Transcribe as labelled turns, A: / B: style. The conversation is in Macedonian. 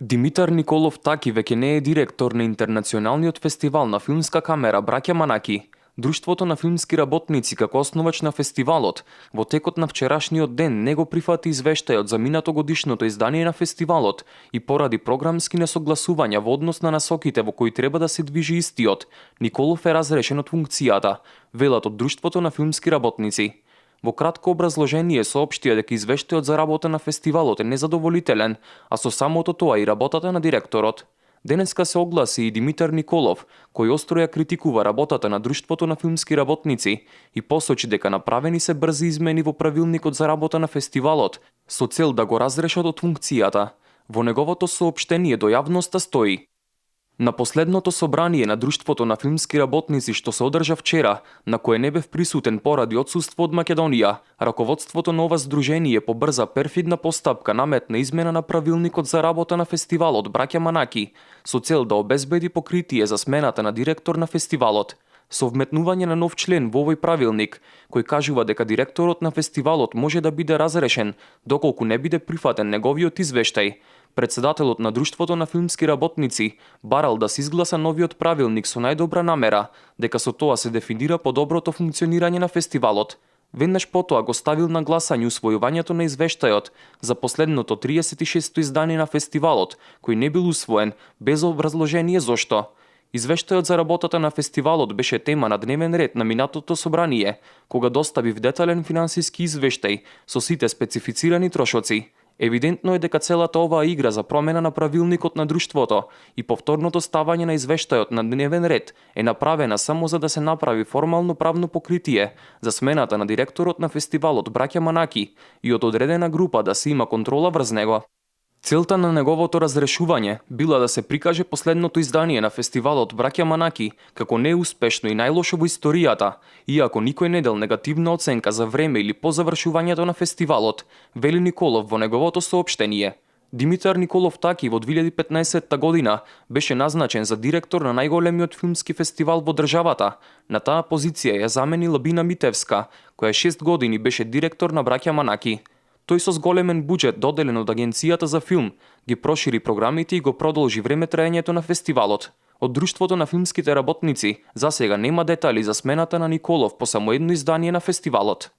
A: Димитар Николов Таки веќе не е директор на Интернационалниот фестивал на филмска камера Браќа Манаки. Друштвото на филмски работници како основач на фестивалот во текот на вчерашниот ден не го прифати извештајот за минатогодишното издание на фестивалот и поради програмски несогласувања во однос на насоките во кои треба да се движи истиот, Николов е разрешен од функцијата, велат од Друштвото на филмски работници. Во кратко образложение соопштија дека извештајот за работа на фестивалот е незадоволителен, а со самото тоа и работата на директорот. Денеска се огласи и Димитар Николов, кој остро ја критикува работата на Друштвото на филмски работници и посочи дека направени се брзи измени во правилникот за работа на фестивалот со цел да го разрешат од функцијата. Во неговото соопштение до јавноста стои: на последното собрание на Друштвото на филмски работници што се одржа вчера, на кое не бев присутен поради отсуство од Македонија, раководството на ова здружение по брза перфидна постапка наметна измена на правилникот за работа на фестивалот Браќа Манаки со цел да обезбеди покритие за смената на директор на фестивалот. Со вметнување на нов член во овој правилник, кој кажува дека директорот на фестивалот може да биде разрешен доколку не биде прифатен неговиот извештај, председателот на Друштвото на филмски работници барал да се изгласа новиот правилник со најдобра намера, дека со тоа се дефинира подоброто функционирање на фестивалот. Веднаш потоа го ставил на гласање усвојувањето на извештајот за последното 36-то издание на фестивалот, кој не бил усвоен без образложение зошто. Извештајот за работата на фестивалот беше тема на дневен ред на минатото собрание, кога доставив детален финансиски извештај со сите специфицирани трошоци. Евидентно е дека целата оваа игра за промена на правилникот на друштвото и повторното ставање на извештајот на дневен ред е направена само за да се направи формално правно покритие за смената на директорот на фестивалот Браќа Манаки и од одредена група да се има контрола врз него. Целта на неговото разрешување била да се прикаже последното издание на фестивалот Браќа Манаки како неуспешно и најлошо во историјата, иако никој не дал негативна оценка за време или по завршувањето на фестивалот, вели Николов во неговото соопштение. Димитар Николов Таки во 2015 година беше назначен за директор на најголемиот филмски фестивал во државата. На таа позиција ја замени Лабина Митевска, која 6 години беше директор на Браќа Манаки. Тој со зголемен буџет доделен од Агенцијата за филм ги прошири програмите и го продолжи време траењето на фестивалот. Од Друштвото на филмските работници засега нема детали за смената на Николов по само едно издание на фестивалот.